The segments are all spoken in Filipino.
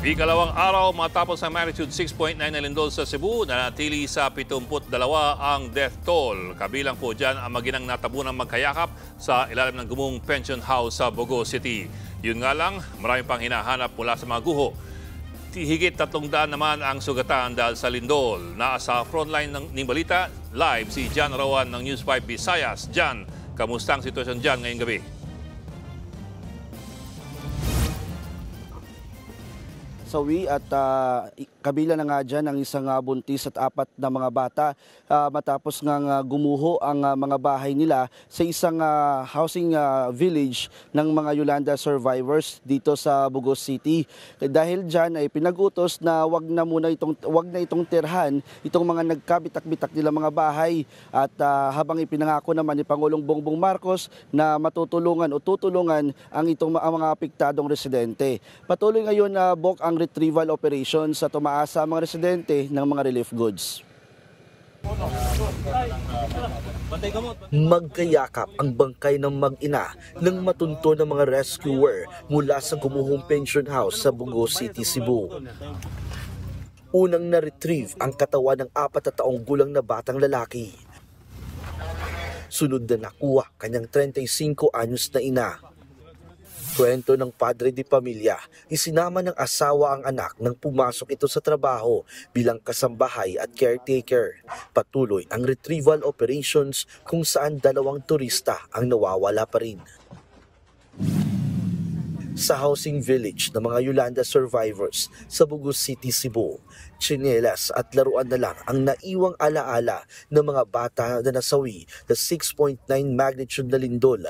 Ikalawang araw matapos ang magnitude 6.9 na lindol sa Cebu, nanatili sa 72 ang death toll. Kabilang po dyan ang maginang natabunang magkayakap sa ilalim ng gumong pension house sa Bogo City. Yun nga lang, marami pang hinahanap mula sa mga guho. Higit 300 naman ang sugatan dahil sa lindol. Nasa frontline ng balita, live si Jan Rawan ng News 5 Visayas. Jan, kamusta ang sitwasyon dyan ngayong gabi? Sawi at kabila na nga dyan ang isang buntis at 4 na mga bata matapos nga gumuho ang mga bahay nila sa isang housing village ng mga Yolanda survivors dito sa Bogo City. Dahil dyan ay pinag-utos na wag na itong tirhan itong mga nagkabitak-bitak nila mga bahay at habang ipinangako naman ni Pangulong Bongbong Marcos na tutulungan ang mga apektadong residente. Patuloy ngayon Bok ang retrieval operations sa tumaasa ang mga residente ng mga relief goods. Magkayakap ang bangkay ng mag-ina ng matunto ng mga rescuer mula sa gumuhong pension house sa Bogo City, Cebu. Unang na-retrieve ang katawan ng 4 na taong gulang na batang lalaki. Sunod na nakuha kanyang 35 anyos na ina. Kwento ng padre de pamilya, isinama ng asawa ang anak nang pumasok ito sa trabaho bilang kasambahay at caretaker. Patuloy ang retrieval operations kung saan 2 turista ang nawawala pa rin. Sa housing village ng mga Yolanda survivors sa Bogo City, Cebu, tsinelas at laruan na lang ang naiwang alaala ng mga bata na nasawi na 6.9 magnitude na lindol.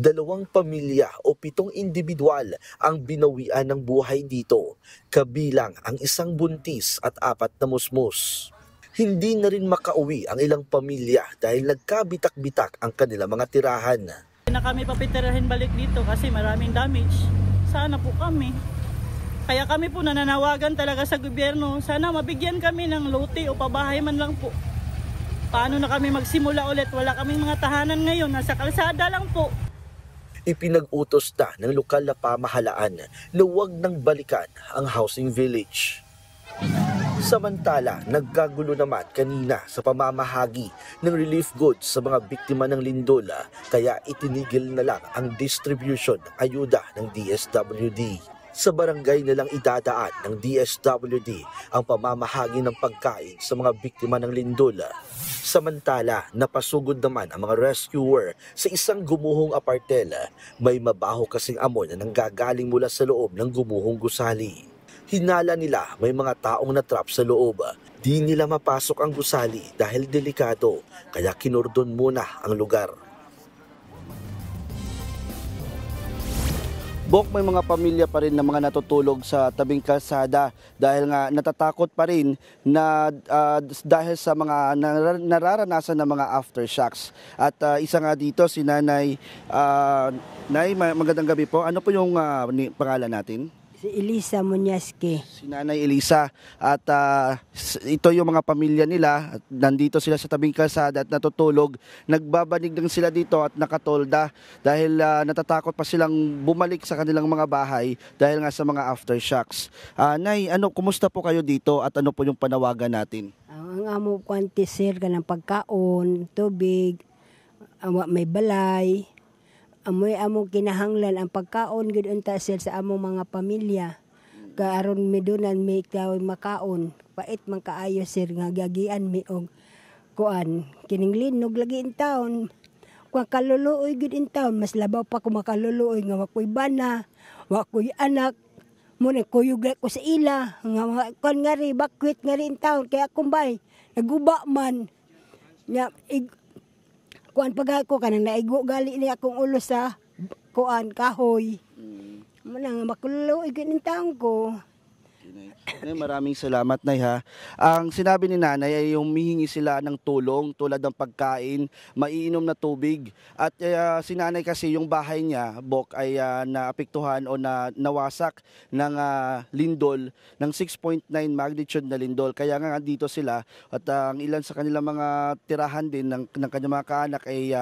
2 pamilya o 7 individual ang binawian ng buhay dito, kabilang ang isang buntis at 4 na musmus. Hindi na rin makauwi ang ilang pamilya dahil nagkabitak-bitak ang kanilang mga tirahan. Na kami papitirahin balik dito kasi maraming damage. Sana po kami. Kaya kami po nananawagan talaga sa gobyerno. Sana mabigyan kami ng lote o pabahay man lang po. Paano na kami magsimula ulit? Wala kaming mga tahanan ngayon. Nasa kalsada lang po. Ipinag-utos na ng lokal na pamahalaan na huwag nang balikan ang housing village. Samantala, nagkagulo naman kanina sa pamamahagi ng relief goods sa mga biktima ng lindol, kaya itinigil na lang ang distribution ng ayuda ng DSWD. Sa barangay na lang idadaan ng DSWD ang pamamahagi ng pagkain sa mga biktima ng lindol. Samantala, napasugod naman ang mga rescuer sa isang gumuhong apartel. May mabaho kasing amoy na nanggagaling mula sa loob ng gumuhong gusali. Hinala nila may mga taong natrap sa loob. Di nila mapasok ang gusali dahil delikado, kaya kinordon muna ang lugar. Bok, may mga pamilya pa rin na mga natutulog sa tabing kalsada dahil nga natatakot pa rin na dahil sa mga nararanasan ng mga aftershocks. At isa nga dito si Nanay. Nay, magandang gabi po. Ano po yung pangalan natin? Si Elisa Muñazque. Si Nanay Elisa. At ito yung mga pamilya nila. At nandito sila sa tabing kalsada at natutulog. Nagbabanig lang sila dito at nakatolda dahil natatakot pa silang bumalik sa kanilang mga bahay dahil nga sa mga aftershocks. Nay, kumusta po kayo dito at ano po yung panawagan natin? Ang amo kwanti sir ng pagkaon, tubig, may balay. Amoy among kinahanglan ang pagkaon gud unta sir sa among mga pamilya. Kaaron medunan may ikaw makaon. Pait man kaayo sir nga gagian mi og kuan kining linog lagi in taon. Kung kaluluoy gud in taon mas labaw pa ko makaluluoy nga wakoy bana, wakoy anak. Muna kuyog ko sa ila nga kon nga ri bakwit nga ri in taon kaya kumbay naguba man. Nya kuan pag ako kanang naigo gali ni akong ulo sa kuan kahoy. Manang makulo igin taong ko. Maraming salamat, Nay, ha. Ang sinabi ni Nanay ay humihingi sila ng tulong tulad ng pagkain, maiinom na tubig. At si Nanay kasi yung bahay niya, Bok, ay naapektuhan o nawasak ng lindol, ng 6.9 magnitude na lindol. Kaya nga dito sila at ang ilan sa kanilang mga tirahan din ng kanyang mga kaanak ay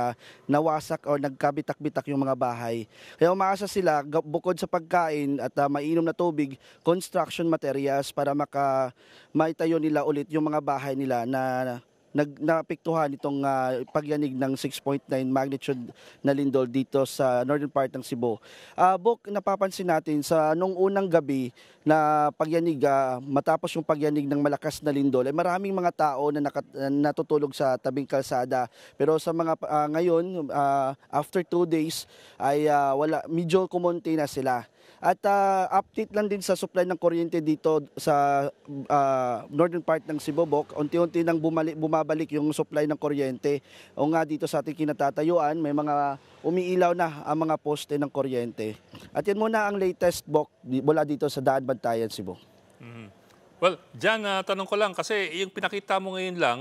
nawasak o nagkabitak-bitak yung mga bahay. Kaya umaasa sila, bukod sa pagkain at maiinom na tubig, construction construction materials para maitayo nila ulit yung mga bahay nila na naapektuhan itong pagyanig ng 6.9 magnitude na lindol dito sa northern part ng Cebu. Bok, napapansin natin sa nung unang gabi na pagyanig, matapos yung pagyanig ng malakas na lindol, ay maraming mga tao na natutulog sa tabing kalsada. Pero sa mga ngayon, after 2 days, ay medyo kumonti na sila. At update lang din sa supply ng kuryente dito sa northern part ng Cebu, Bok. Unti-unti nang bumabalik yung supply ng kuryente. O nga dito sa ating kinatatayuan, may mga umiilaw na ang mga poste ng kuryente. At yan muna ang latest, Bok, mula dito sa Daan Bantayan, Cebu. Well, Jan, tanong ko lang kasi yung pinakita mo ngayon lang,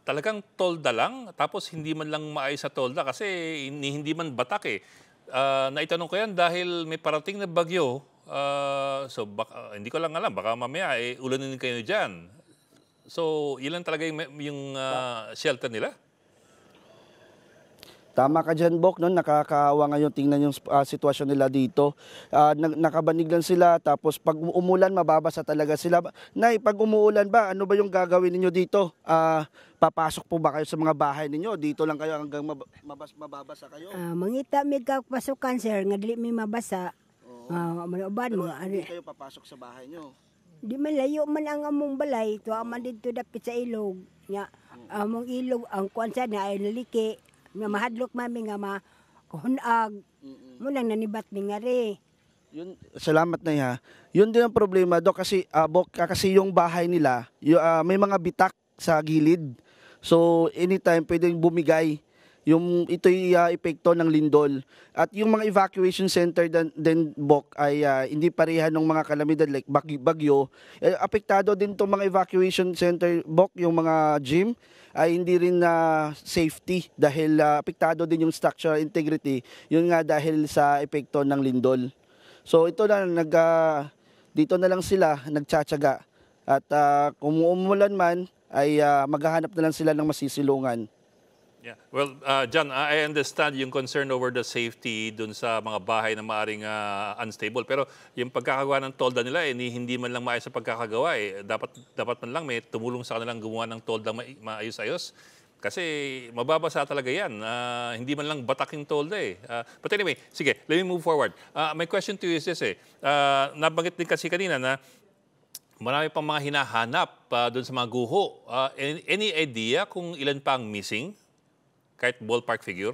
talagang tolda lang, tapos hindi man lang maayos sa tolda kasi hindi man batak eh. Naitanong ko yan dahil may parating na bagyo, so hindi ko lang alam, baka mamaya ulanin kayo dyan. So, ilan talaga yung shelter nila? Tama ka dyan, Bok, no? Nakakaawa ngayon tingnan yung sitwasyon nila dito. Nakabanig lang sila, tapos pag umulan, mababasa talaga sila. Nay, pag umuulan ba, ano ba yung gagawin ninyo dito? Papasok po ba kayo sa mga bahay ninyo? Dito lang kayo hanggang mababasa kayo? Mangita may pasukan, sir, nga dili may mabasa. Manuban mo. Hindi kayo papasok sa bahay nyo? Di man layo man ang among balay, tuwa man dito dapit sa ilog. Nga, among ilog, ang kuwansa na ay naliki. Nga mahadlok mami nga makuhunag. Munang nanibat mi nga re. Yun, salamat na ha. Yun din ang problema, Dok, kasi Bok, kasi yung bahay nila, may mga bitak sa gilid. So anytime pwedeng bumigay. Ito'y epekto ng lindol. At yung mga evacuation center din, Bok, ay hindi pareha ng mga kalamidad like bagyo. Apektado din itong mga evacuation center, Bok, yung mga gym ay hindi rin safety dahil apektado din yung structural integrity. Yun nga dahil sa epekto ng lindol. So ito na, dito na lang sila nagtsatsaga. At kung umulan man, ay maghahanap na lang sila ng masisilungan. Yeah. Well, John, I understand yung concern over the safety dun sa mga bahay na maaring unstable. Pero yung pagkakagawa ng tolda nila, hindi man lang maayos sa pagkakagawa. Dapat man lang may tumulong sa kanilang gumawa ng tolda maayos-ayos. Kasi mababasa talaga yan. Hindi man lang bataking tolda eh. But anyway, sige, let me move forward. My question to you is this nabanggit din kasi kanina na marami pang mga hinahanap doon sa mga guho. Any idea kung ilan pa ang missing? Kahit ballpark figure?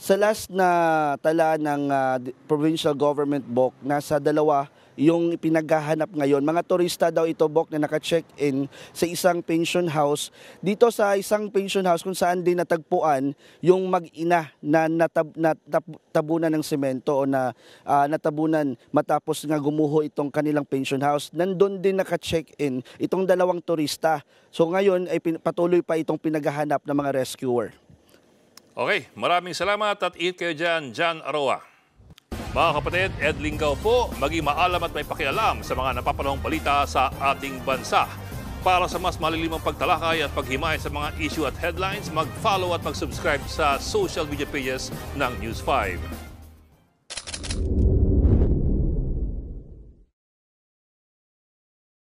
Sa last na tala ng provincial government, Bok, nasa 2 yung pinaghahanap ngayon. Mga turista daw ito, Bok, na naka-check-in sa isang pension house. Dito sa isang pension house kung saan din natagpuan yung mag-ina na natabunan ng semento o natabunan matapos nga gumuho itong kanilang pension house. Nandun din naka-check-in itong 2 turista. So ngayon ay patuloy pa itong pinaghahanap ng mga rescuer. Okay, maraming salamat at ingat kayo dyan, Jan Aroa. Mga kapatid, Ed Lingaw po, maging maalam at may pakialam sa mga napapanahong balita sa ating bansa. Para sa mas malilimang pagtalakay at paghimay sa mga issue at headlines, mag-follow at mag-subscribe sa social media pages ng News 5.